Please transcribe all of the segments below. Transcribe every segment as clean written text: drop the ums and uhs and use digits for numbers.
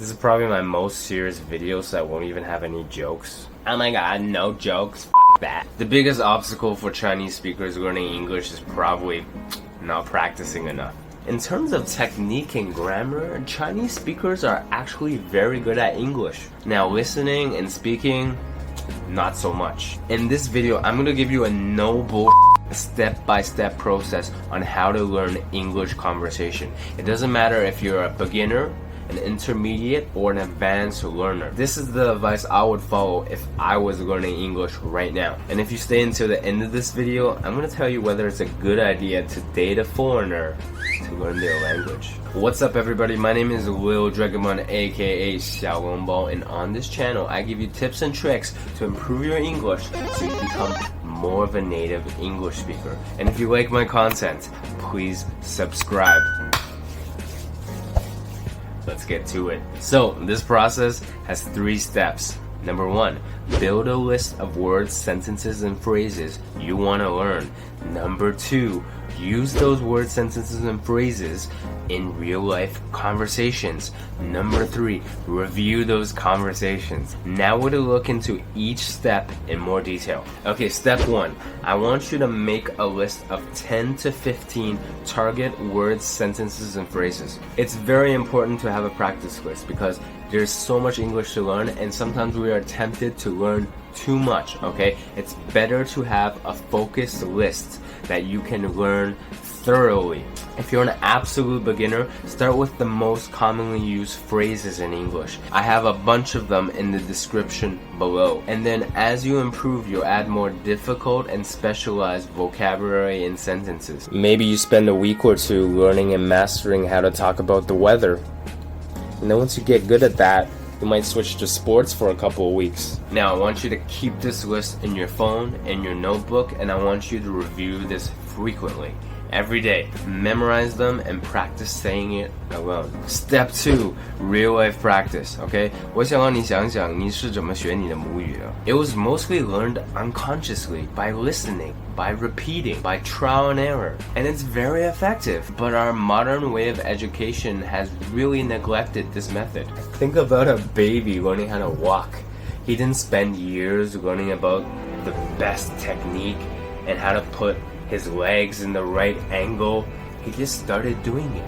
This is probably my most serious video, so I won't even have any jokes. Oh my god, no jokes, f that. The biggest obstacle for Chinese speakers learning English is probably not practicing enough. In terms of technique and grammar, Chinese speakers are actually very good at English. Now listening and speaking, not so much. In this video, I'm gonna give you a no bull step-by-step process on how to learn English conversation. It doesn't matter if you're a beginner, an intermediate, or an advanced learner. This is the advice I would follow if I was learning English right now. And if you stay until the end of this video, I'm gonna tell you whether it's a good idea to date a foreigner to learn their language. What's up everybody, my name is Lildragonbun aka 小笼包, and on this channel I give you tips and tricks to improve your English so you become more of a native English speaker. And if you like my content, please subscribe. Let's get to it. So this process has 3 steps. Number 1, build a list of words, sentences, and phrases you want to learn. Number 2, use those words, sentences, and phrases in real-life conversations. Number 3, review those conversations. Now we're going to look into each step in more detail. Okay, step 1. I want you to make a list of 10 to 15 target words, sentences, and phrases. It's very important to have a practice list because there's so much English to learn and sometimes we are tempted to learn too much, okay? It's better to have a focused list that you can learn thoroughly. If you're an absolute beginner, start with the most commonly used phrases in English. I have a bunch of them in the description below. And then as you improve, you'll add more difficult and specialized vocabulary and sentences. Maybe you spend a week or 2 learning and mastering how to talk about the weather. And then once you get good at that, you might switch to sports for a couple of weeks. Now I want you to keep this list in your phone, in your notebook, and I want you to review this frequently. Every day, memorize them and practice saying it alone. Step 2, real life practice, okay? 我想让你想想你是怎么学你的母语的。It was mostly learned unconsciously by listening, by repeating, by trial and error. And it's very effective, but our modern way of education has really neglected this method. Think about a baby learning how to walk. He didn't spend years learning about the best technique and how to put his legs in the right angle. He just started doing it.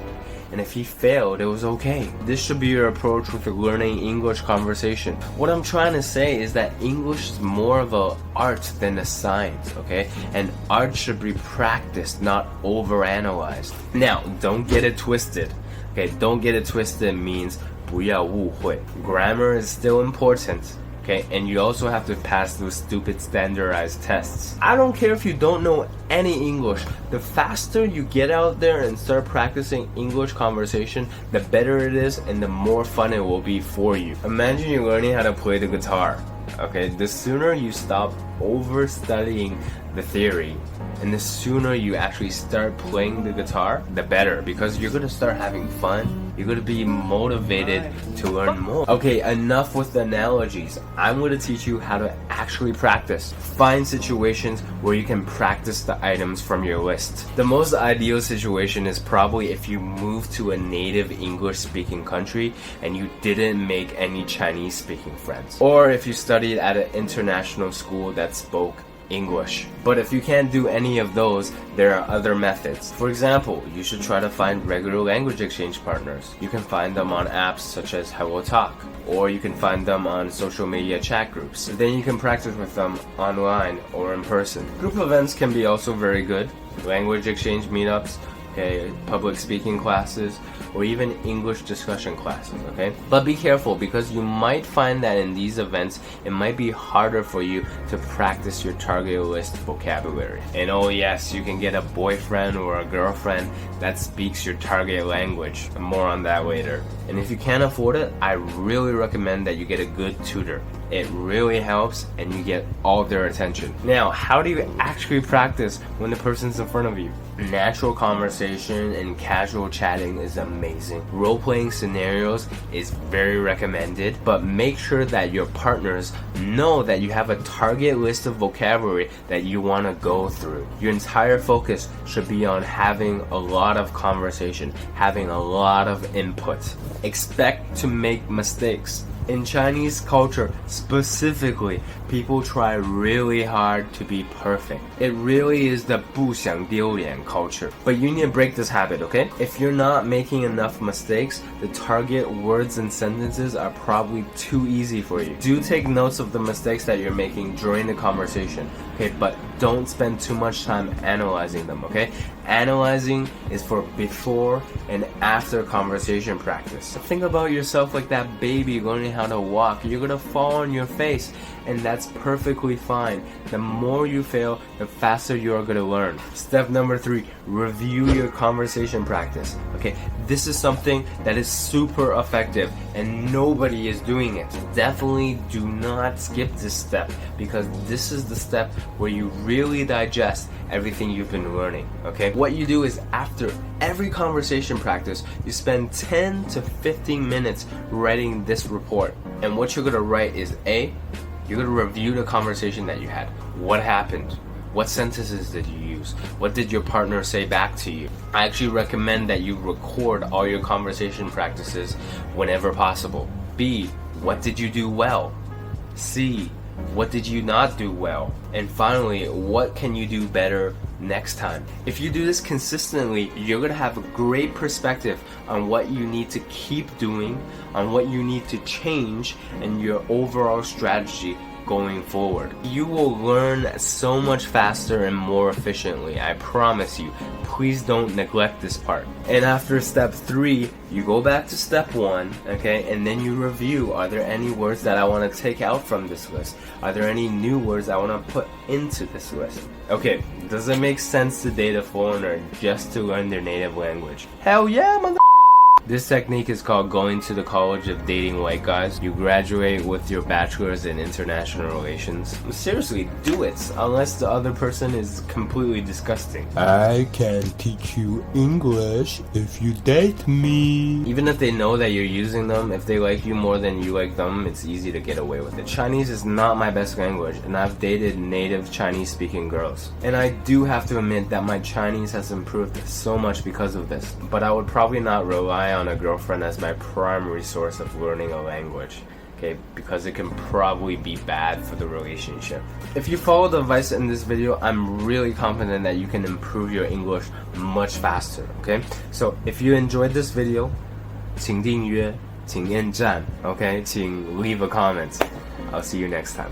And if he failed, it was okay. This should be your approach with learning English conversation. What I'm trying to say is that English is more of an art than a science, okay? And art should be practiced, not overanalyzed. Now, don't get it twisted. Okay, don't get it twisted means 不要误会. Grammar is still important. Okay, and you also have to pass those stupid standardized tests. I don't care if you don't know any English. The faster you get out there and start practicing English conversation, the better it is and the more fun it will be for you. Imagine you're learning how to play the guitar. Okay, the sooner you stop over-studying the theory and the sooner you actually start playing the guitar, the better, because you're going to start having fun. You're going to be motivated to learn more. Okay, enough with the analogies. I'm going to teach you how to actually practice. Find situations where you can practice the items from your list. The most ideal situation is probably if you move to a native English-speaking country and you didn't make any Chinese-speaking friends. Or if you studied at an international school that spoke English. But if you can't do any of those, there are other methods. For example, you should try to find regular language exchange partners. You can find them on apps such as HelloTalk, or you can find them on social media chat groups. Then you can practice with them online or in person. Group events can be also very good. Language exchange meetups, okay, public speaking classes, or even English discussion classes, okay? But be careful because you might find that in these events, it might be harder for you to practice your target list vocabulary. And oh yes, you can get a boyfriend or a girlfriend that speaks your target language. More on that later. And if you can't afford it, I really recommend that you get a good tutor. It really helps and you get all their attention. Now, how do you actually practice when the person's in front of you? Natural conversation and casual chatting is amazing. Role-playing scenarios is very recommended, but make sure that your partners know that you have a target list of vocabulary that you want to go through. Your entire focus should be on having a lot of conversation, having a lot of input. Expect to make mistakes. In Chinese culture, specifically, people try really hard to be perfect. It really is the 不想丢脸 culture. But you need to break this habit, okay? If you're not making enough mistakes, the target words and sentences are probably too easy for you. Do take notes of the mistakes that you're making during the conversation, okay? But don't spend too much time analyzing them, okay? Analyzing is for before and after conversation practice. Think about yourself like that baby learning how to walk. You're gonna fall on your face, and that's perfectly fine. The more you fail, the faster you are gonna learn. Step number 3, review your conversation practice. Okay, this is something that is super effective and nobody is doing it. Definitely do not skip this step, because this is the step where you really digest everything you've been learning. Okay, what you do is after every conversation practice, you spend 10 to 15 minutes writing this report. And what you're gonna write is you're gonna review the conversation that you had. What happened? What sentences did you use? What did your partner say back to you? I actually recommend that you record all your conversation practices whenever possible. B, what did you do well? C, what did you not do well? And finally, what can you do better next time? If you do this consistently, you're gonna have a great perspective on what you need to keep doing, on what you need to change, and your overall strategy going forward. You will learn so much faster and more efficiently, I promise you. Please don't neglect this part. And after step 3, you go back to step 1, okay, and then you review, are there any words that I want to take out from this list? Are there any new words I want to put into this list? Okay, does it make sense to date a foreigner just to learn their native language? Hell yeah, mother. This technique is called going to the college of dating white guys. You graduate with your bachelor's in international relations. Seriously, do it, unless the other person is completely disgusting. I can teach you English if you date me. Even if they know that you're using them, if they like you more than you like them, it's easy to get away with it. Chinese is not my best language, and I've dated native Chinese-speaking girls. And I do have to admit that my Chinese has improved so much because of this. But I would probably not rely on a girlfriend as my primary source of learning a language, okay, because it can probably be bad for the relationship. If you follow the advice in this video, I'm really confident that you can improve your English much faster, okay? So if you enjoyed this video, 请订阅，请按赞，okay? 请 leave a comment. I'll see you next time.